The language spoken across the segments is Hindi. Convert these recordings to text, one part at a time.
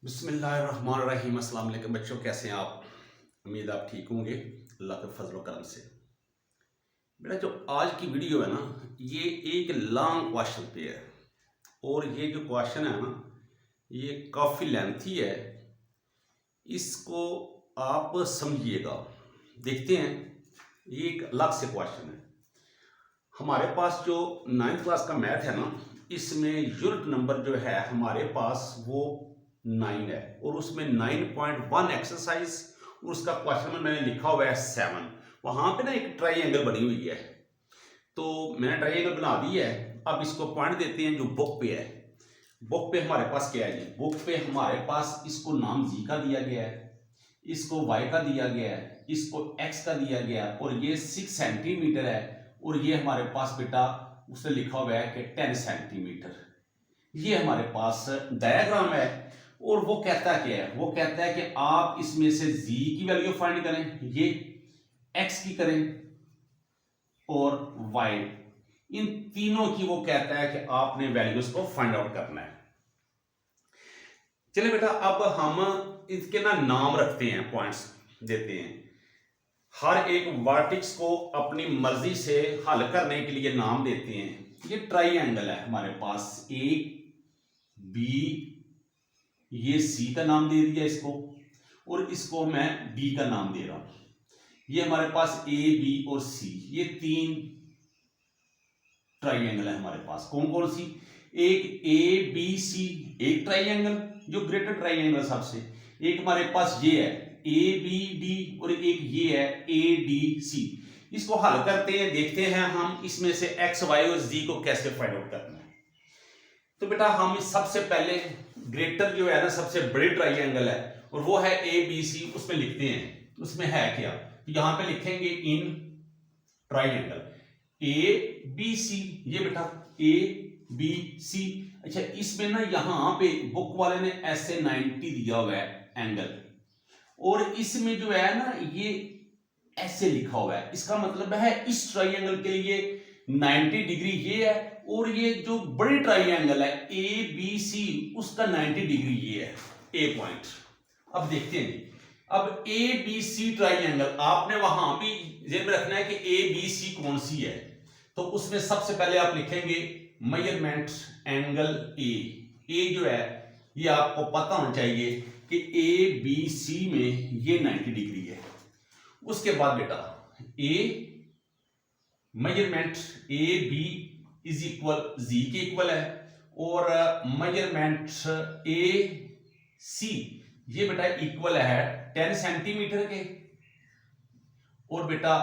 बिस्मिल्लाहिर्रहमानिर्रहीम। अस्सलाम वालेकुम बच्चों, कैसे हैं आप? उम्मीद आप ठीक होंगे अल्लाह के फजल व करम से। बेटा, जो आज की वीडियो है ना, ये एक लॉन्ग क्वेश्चन पे है। और ये जो क्वेश्चन है ना, ये काफ़ी लेंथी है। इसको आप समझिएगा। देखते हैं, ये एक अलग से क्वेश्चन है। हमारे पास जो 9th क्लास का मैथ है ना, इसमें यूनिट नंबर जो है हमारे पास वो 9 है। और उसमें 9.1 एक्सरसाइज, उसका क्वेश्चन में मैंने लिखा हुआ है 7। वहां पे ना एक ट्राइंगल बनी हुई है, तो मैंने ट्राइंगल बना दी है। अब इसको पॉइंट देते हैं जो बुक पे है। बुक पे हमारे पास क्या है जी? बुक पे हमारे पास इसको नाम जी का दिया गया है, इसको वाई का दिया गया है, इसको एक्स का दिया गया है, और ये 6 सेंटीमीटर है। और ये हमारे पास बेटा उसने लिखा हुआ है कि 10 सेंटीमीटर। ये हमारे पास डायग्राम है। और वो कहता क्या है? वो कहता है कि आप इसमें से z की वैल्यू फाइंड करें, ये x की करें, और y, इन तीनों की वो कहता है कि आपने वैल्यूज को फाइंड आउट करना है। चलिए बेटा, अब हम इसके ना नाम रखते हैं, पॉइंट्स देते हैं। हर एक वर्टेक्स को अपनी मर्जी से हल करने के लिए नाम देते हैं। ये ट्राइंगल है हमारे पास, ए बी, ये सी का नाम दे दिया इसको, और इसको मैं डी का नाम दे रहा हूं। ये हमारे पास ए बी और सी, ये 3 ट्राइंगल है हमारे पास। कौन कौन सी? एक ए बी सी, एक ट्राइंगल जो ग्रेटर ट्राइंगल सबसे। एक हमारे पास ये है ए बी डी, और एक ये है ए डी सी। इसको हल करते हैं, देखते हैं हम इसमें से एक्स वाई और जी को कैसे फाइंड आउट करना है। तो बेटा, हम सबसे पहले ग्रेटर जो है ना, सबसे बड़ी ट्राइंगल है, और वो है ए बी सी। उसमें लिखते हैं, उसमें है क्या? तो यहां पे लिखेंगे in triangle A B C. ये बेटा ए बी सी। अच्छा, इसमें ना यहां पे बुक वाले ने ऐसे 90 दिया हुआ है एंगल, और इसमें जो है ना ये ऐसे लिखा हुआ है। इसका मतलब है इस ट्राइंगल के लिए 90 डिग्री ये है, और ये जो बड़ी ट्राइंगल है ए बी सी, उसका 90 डिग्री ये है, ए पॉइंट। अब देखते हैं जी, अब ए बी सी ट्राइंगल आपने वहां भी जेब में रखना है कि ए बी सी कौन सी है। तो उसमें सबसे पहले आप लिखेंगे मेजरमेंट एंगल ए। ए जो है ये आपको पता होना चाहिए कि ए बी सी में ये 90 डिग्री है। उसके बाद बेटा a measurement A B is equal G के इक्वल है, और मेजरमेंट ए सी ये बेटा इक्वल है 10 सेंटीमीटर के। और बेटा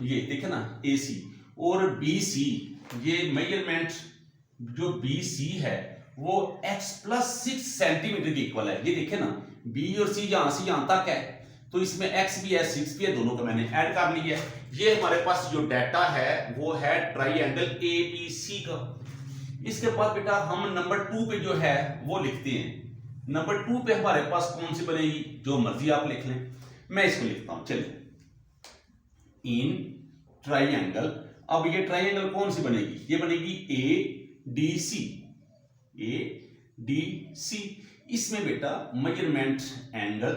ये देखे ना ए सी और बी सी, ये मेजरमेंट जो बी सी है वो x प्लस 6 सेंटीमीटर के इक्वल है। ये देखे ना, बी और सी यहां से यहां तक है, तो इसमें x भी है 6 भी है, दोनों का मैंने ऐड कर लिया है। ये हमारे पास जो डाटा है वो है ट्राइंगल ए बी सी का। इसके बाद बेटा हम नंबर 2 पे जो है वो लिखते हैं। नंबर 2 पे हमारे पास कौन सी बनेगी? जो मर्जी आप लिख लें, मैं इसको लिखता हूं। चलिए, इन ट्राइंगल, अब ये ट्राइंगल कौन सी बनेगी? ये बनेगी A D C. A D C, इसमें बेटा मेजरमेंट एंगल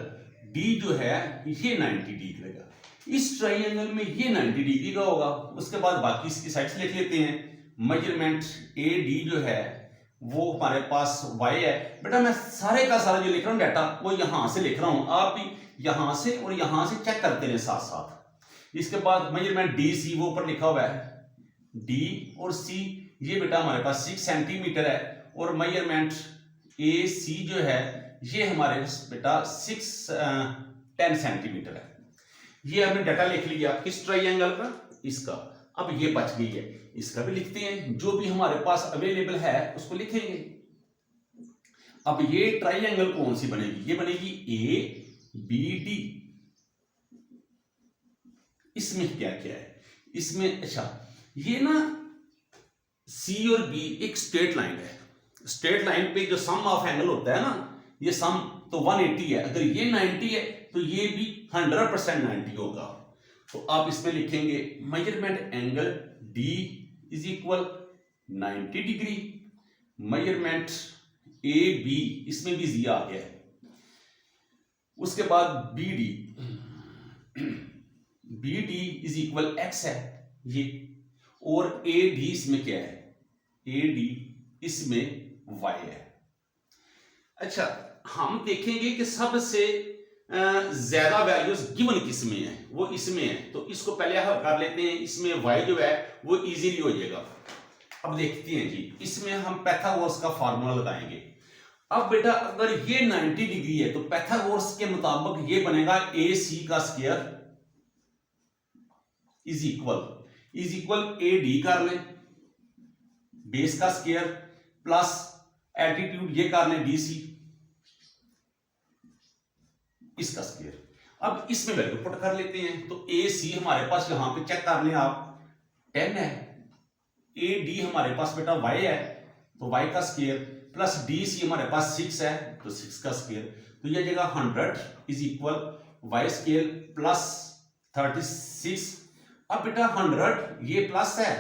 डी जो है ये 90 डिग्री का, इस ट्राइंगल में ये 90 डिग्री का होगा। उसके बाद बाकी इसकी साइड से लिख लेते हैं। मेजरमेंट ए डी जो है वो हमारे पास y है। बेटा मैं सारे का सारा जो लिख रहा हूं डाटा वो यहां से लिख रहा हूं, आप भी यहां से और यहां से चेक करते रहे साथ साथ। इसके बाद मेजरमेंट डी सी वो ऊपर लिखा हुआ है, डी और सी ये बेटा हमारे पास 6 सेंटीमीटर है, और मेजरमेंट ए सी जो है ये हमारे बेटा 10 सेंटीमीटर है। ये हमने डाटा लिख लिया किस ट्राइंगल का? इसका। अब ये बच गई है, इसका भी लिखते हैं। जो भी हमारे पास अवेलेबल है उसको लिखेंगे। अब ये ट्राइंगल कौन सी बनेगी? ये बनेगी ए बी डी। इसमें क्या क्या है? इसमें अच्छा, ये ना सी और बी एक स्ट्रेट लाइन है। स्ट्रेट लाइन पे जो सम ऑफ एंगल होता है ना, ये सम तो 180 है। अगर ये 90 है तो ये भी 100% 90 होगा। तो आप इसमें लिखेंगे measurement angle D is equal 90 degree. Measurement A B, इसमें भी जी आ गया है, उसके बाद B D, B D is equal X है ये, और ए डी इसमें क्या है, ए डी इसमें वाई है। अच्छा, हम देखेंगे कि सबसे ज्यादा वैल्यूज गिवन किस में है, वो इसमें है, तो इसको पहले हल कर लेते हैं। इसमें y जो है वो इजीली हो जाएगा। अब देखते हैं जी, इसमें हम पाइथागोरस का फार्मूला लगाएंगे। अब बेटा अगर ये 90 डिग्री है तो पाइथागोरस के मुताबिक ये बनेगा ए सी का square is equal A D कर लें, बेस का स्क्वायर प्लस एल्टीट्यूड ये कर लें डी सी, इसका स्क्वायर। अब इसमें वैल्यू पुट कर लेते हैं। तो ए सी हमारे पास यहां पे चेक कर लें आप 10 है, ए डी हमारे पास बेटा y है तो y का स्क्वायर प्लस डी सी हमारे पास 6 है तो 6 का स्क्वायर। तो यह जगह 100 is equal y square plus 36। अब बेटा 100 ये प्लस है,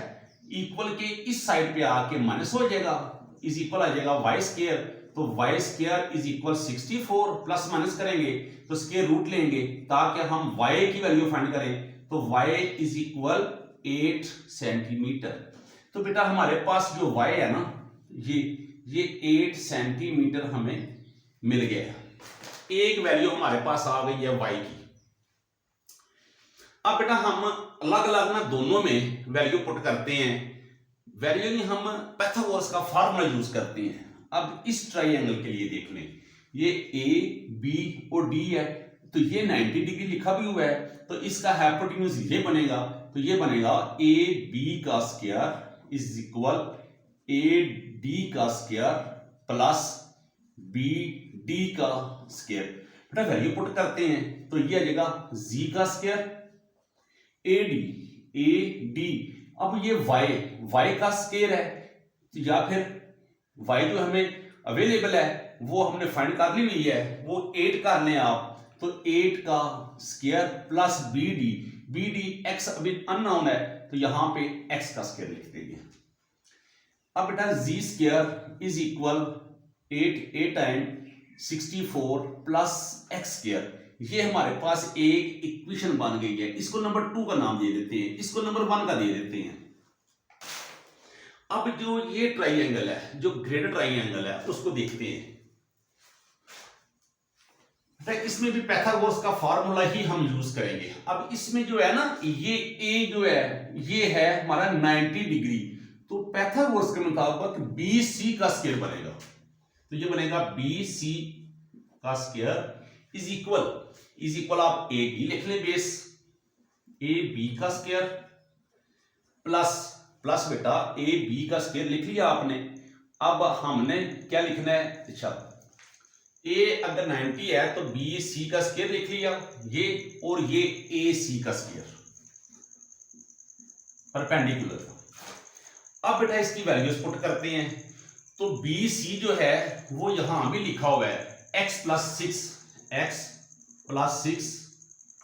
इक्वल के इस साइड पे आके माइनस हो जाएगा, इज इक्वल आ जाएगा y स्क्वायर। तो y square is equal 64, plus minus करेंगे तो स्क्वायर रूट लेंगे ताकि हम y की वैल्यू फाइंड करें। तो y इज इक्वल 8 सेंटीमीटर। तो बेटा हमारे पास जो y है ना, ये 8 सेंटीमीटर हमें मिल गया। एक वैल्यू हमारे पास आ गई है y की। अब बेटा हम अलग अलग ना दोनों में वैल्यू पुट करते हैं। वैल्यू नहीं, हम पाइथागोरस का फार्मूला यूज करते हैं। अब इस ट्राइंगल के लिए देख लें, ये ए बी और डी है, तो ये 90 डिग्री लिखा भी हुआ है, तो इसका हाइपोटेन्यूज ये बनेगा। तो ये बनेगा ए बी का square is equal A D का स्क्वायर प्लस बी डी का स्क्वायर। बेटा वैल्यू पुट करते हैं तो ये आ जाएगा जी का स्क्वायर ए डी। अब ये y का स्क्वायर है, या फिर y जो हमें अवेलेबल है वो हमने फाइंड कर ली हुई है, वो 8 कर लें आप। तो 8 का square plus B D x अभी अननोन है तो यहां पे x का स्क्वायर लिख देंगे। अब बेटा G square is equal 8 time 64 plus x square. ये हमारे पास एक इक्वेशन बन गई है। इसको नंबर 2 का नाम दे देते हैं, इसको नंबर 1 का दे देते हैं। अब जो ये ट्राइंगल है, जो ग्रेड ट्राइंगल है, उसको देखते हैं। इसमें भी पाइथागोरस का फार्मूला ही हम यूज करेंगे। अब इसमें जो है ना, ये ए जो है ये है हमारा 90 डिग्री, तो पाइथागोरस के मुताबिक बी सी का स्क्वायर बनेगा। तो ये बनेगा बी सी का स्क्वायर इज इक्वल आप ए बी लिख लें, बेस ए बी का स्क्वायर प्लस बेटा ए बी का स्क्वायर लिख लिया आपने। अब हमने क्या लिखना है, अच्छा ए अगर 90 है तो बी सी का स्क्वायर लिख लिया ये, और ये ए सी का स्क्वायर परपेंडिकुलर। अब बेटा इसकी वैल्यूज पुट करते हैं। तो बी सी जो है वो यहां भी लिखा हुआ है x प्लस 6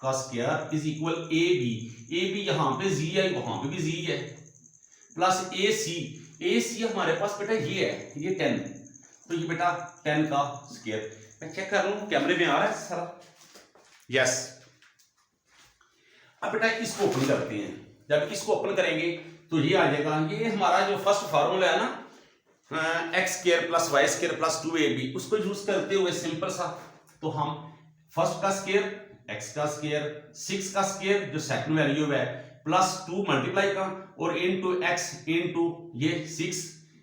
का square is equal A B यहां पे z है, वहां पे भी z है, प्लस ए सी हमारे पास बेटा ये है, ये 10, तो ये बेटा 10 का स्क्वायर। मैं चेक कर लूं कैमरे में आ रहा है सारा, यस। अब बेटा इसको ओपन करते हैं। जब इसको ओपन करेंगे तो ये आ जाएगा, ये हमारा जो फर्स्ट फार्मूला है ना, X square plus Y square plus 2ab, उसको यूज करते हुए सिंपल सा, तो हम फर्स्ट का स्क्वायर एक्स का स्क्वायर 6 का स्क्वायर जो सेकंड वैल्यू है प्लस 2 मल्टीप्लाई का और इनटू एक्स इनटू ये 6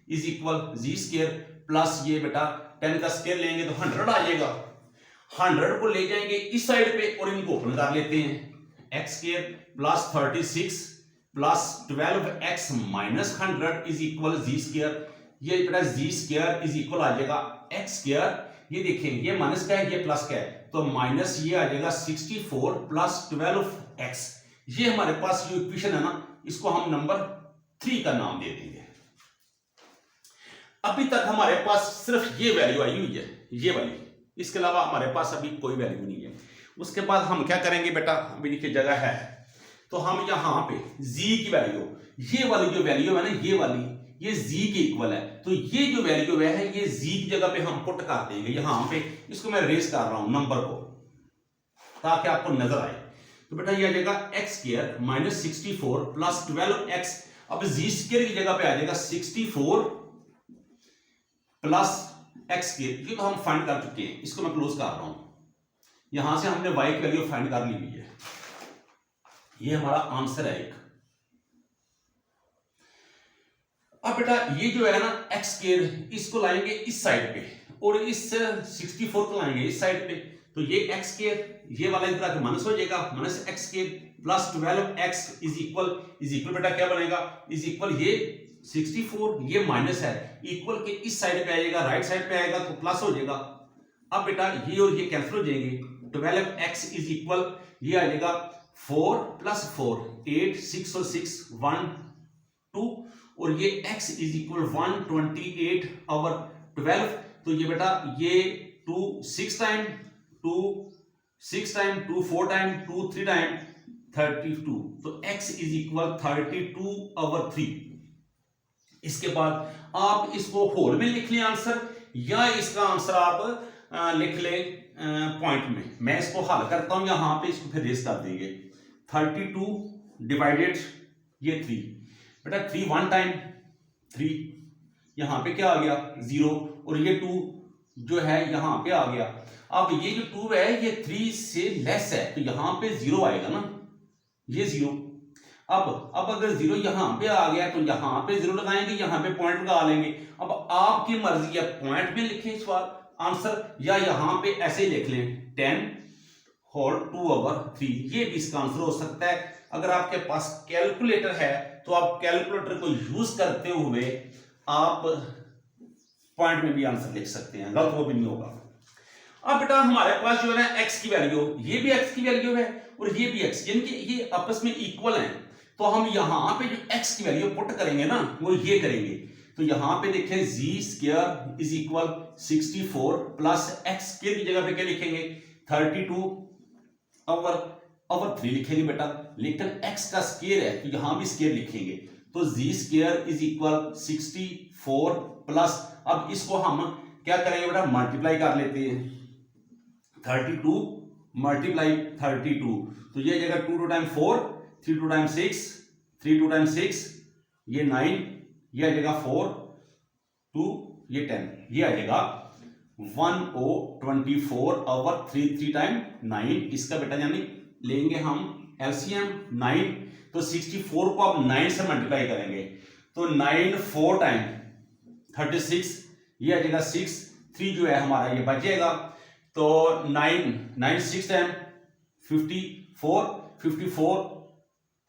is equal G square plus ये बेटा 10 का स्क्वायर लेंगे तो 100 आ जाएगा। 100 को ले जाएंगे इस साइड पे और इनको ओपन कर लेते हैं, X square plus 36 plus 12x minus 100 is equal G square. ये बेटा जी स्क्वायर इज इक्वल आ जाएगा एक्स स्क्वायर, ये देखें ये माइनस का है ये प्लस का है, तो माइनस ये आ जाएगा 64 प्लस 12x। ये हमारे पास जो इक्वेशन है ना, इसको हम नंबर 3 का नाम दे देंगे। अभी तक हमारे पास सिर्फ ये वैल्यू आई हुई है, ये वाली, इसके अलावा हमारे पास अभी कोई वैल्यू नहीं है। उसके बाद हम क्या करेंगे बेटा, अभी नीचे जगह है तो हम यहां पे z की वैल्यू, ये वाली जो वैल्यू है ना, ये वाली, ये z के इक्वल है, तो ये जो वैल्यू है ये z की जगह पे हम पुट कर देंगे यहां पे। इसको मैं रेस कर रहा हूं नंबर को, ताकि आपको नजर आए। तो बेटा ये आ जाएगा X square minus 64 plus 12x। अब जी स्क्वायर की जगह पे आ जाएगा 64 प्लस एक्स स्क्वायर। ये तो हम फाइंड कर चुके हैं, इसको मैं क्लोज कर रहा हूं। यहां से हमने y की वैल्यू फाइंड कर ली हुई है, ये हमारा आंसर है एक। अब बेटा ये जो है ना एक्स स्क्वायर, इसको लाएंगे इस साइड पे और इस 64 को लाएंगे इस साइड पे, तो ये एक्स स्क्वायर, ये वाला इधर आके माइनस हो जाएगा, minus x square plus 12x is equal बेटा क्या बनेगा, इज इक्वल ये 64, ये माइनस है, इक्वल के इस साइड पे आएगा, राइट साइड पे आएगा तो प्लस हो जाएगा। अब बेटा ये और ये कैंसिल हो जाएंगे, 12x इज इक्वल ये आ जाएगा 4 प्लस 4 8, 6 और 6 1 2, और ये x इज इक्वल 128 ओवर 12। तो ये बेटा ये 2 6 टाइम 2 6 टाइम 2 4 टाइम 2 3 टाइम 32, तो x इज इक्वल 32 ओवर 3। इसके बाद आप इसको होल में लिख लें आंसर, या इसका आंसर आप लिख लें पॉइंट में। मैं इसको हल करता हूं यहां पे, इसको फिर रेस कर देंगे। 32 डिवाइडेड ये 3, बेटा 3 1 टाइम 3, यहां पे क्या आ गया 0, और ये 2 जो है यहां पे आ गया। अब ये जो 2 है ये 3 से लेस है, तो यहां पे 0 आएगा ना, ये 0। अब अगर 0 यहां पे आ गया तो यहां पे 0 लगाएंगे, यहां पे पॉइंट लगा लेंगे। अब आपकी मर्जी है, पॉइंट में लिखें इस बार आंसर, या यहां पे ऐसे लिख लें 10 होल 2 ओवर 3, ये भी इसका आंसर हो सकता है। अगर आपके पास कैलकुलेटर है तो आप कैलकुलेटर को यूज करते हुए आप पॉइंट में भी आंसर लिख सकते हैं, गलत वो भी नहीं होगा। अब बेटा हमारे पास जो है ना x की वैल्यू, ये भी x की वैल्यू है और ये भी x, यानी कि ये आपस में इक्वल हैं। तो हम यहां पे जो x की वैल्यू पुट करेंगे ना वो ये करेंगे, तो यहां पे देखें G square is equal 64 plus x square की जगह पे क्या लिखेंगे 32 ओवर 3 लिखेंगे बेटा, लेकिन x का स्क्वायर है तो यहां भी स्क्वायर लिखेंगे, तो जी स्क्वायर इज इक्वल 64 प्लस, अब इसको हम क्या करेंगे बेटा मल्टीप्लाई कर लेते हैं, 32 मल्टीप्लाई 32, तो ये जगह 2 2 टाइम 4, 3 2 टाइम 6, 3 2 टाइम 6, ये 9, ये आ जाएगा 4 2, ये 10, ये आ जाएगा 1024 ओवर 3 3 टाइम 9। इसका बेटा यानी लेंगे हम एलसीएम 9, तो 64 को आप 9 से मल्टीप्लाई करेंगे, तो 9 4 टाइम 36, ये आ जाएगा 6, 3 जो है हमारा ये बच जाएगा, तो 9 6 टाइम 54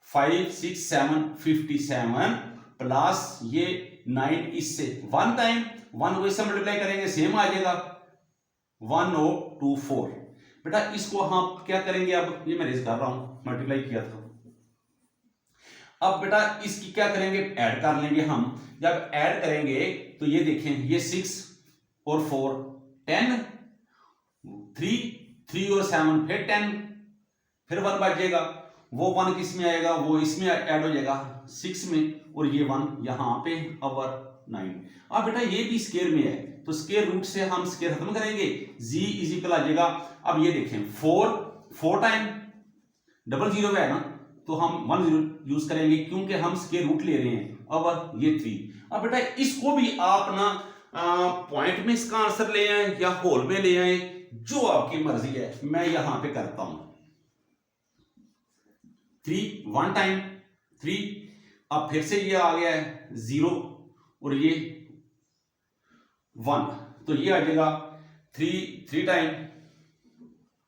5 6 7 57 प्लस ये 9 इससे 1 टाइम 1 को इससे मल्टीप्लाई करेंगे सेम आ जाएगा 1024। बेटा इसको हम क्या करेंगे, अब ये मैं रेज कर रहा हूं, मल्टीप्लाई किया था। अब बेटा इसकी क्या करेंगे, ऐड कर लेंगे हम। जब ऐड करेंगे तो ये देखें, ये 6 और 4 10, 3 और 7 फिर 10, फिर 1 बच जाएगा, वो 1 किस में आएगा, वो इसमें ऐड हो जाएगा 6 में, और ये 1 यहां पे ओवर 9। अब बेटा ये भी स्क्वायर में है, तो स्क्वायर रूट से हम स्क्वायर खत्म करेंगे, जी इज इक्वल आ जाएगा। अब ये देखें 4 टाइम 00 है ना, तो हम 10 यूज करेंगे क्योंकि हम स्क्वायर रूट ले रहे हैं, ओवर ये 3। अब बेटा इसको भी आप ना पॉइंट में इसका आंसर ले आए या होल में ले आए, जो आपकी मर्जी है, मैं यहां पे करता हूं 3 1 टाइम 3, अब फिर से ये आ गया है 0 और ये 1, तो ये आ जाएगा 3 टाइम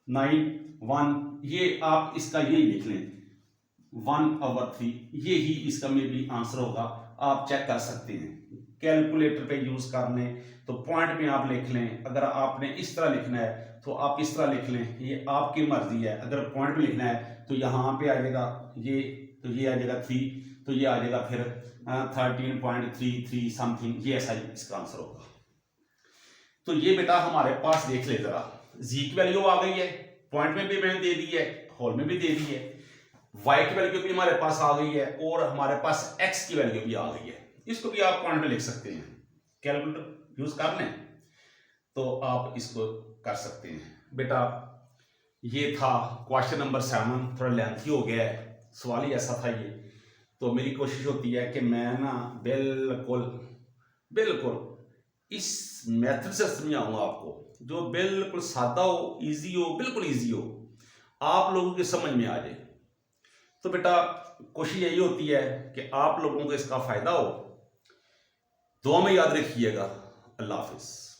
9 1, ये आप इसका यही लिख लें 1 ओवर 3, ये ही इसका में भी आंसर होगा। आप चेक कर सकते हैं, कैलकुलेटर पे यूज करने तो पॉइंट में आप लिख लें, अगर आपने इस तरह लिखना है तो आप इस तरह लिख लें, ये आपकी मर्जी है। अगर पॉइंट में लिखना है तो यहाँ पे आ जाएगा ये, तो ये आ जाएगा 3, तो ये आ जाएगा फिर 13.33 समथिंग, ये ऐसा इसका आंसर होगा। तो ये बेटा हमारे पास देख ले जरा, जी की वैल्यू आ गई है, पॉइंट में भी मैंने दे दी है, होल में भी दे दी है, वाई की वैल्यू भी हमारे पास आ गई है, और हमारे पास एक्स की वैल्यू भी आ गई है। इसको भी आप पॉइंट में लिख सकते हैं, कैलकुलेटर यूज कर लें तो आप इसको कर सकते हैं। बेटा ये था क्वेश्चन नंबर 7, थोड़ा लेंथी हो गया है, सवाल ही ऐसा था ये। तो मेरी कोशिश होती है कि मैं ना बिल्कुल बिल्कुल इस मेथड से समझाऊंगा आपको, जो बिल्कुल सादा हो, इजी हो, बिल्कुल इजी हो, आप लोगों की समझ में आ जाए। तो बेटा कोशिश यही होती है कि आप लोगों को इसका फायदा हो। दुआ में याद रखिएगा। अल्लाह हाफिज।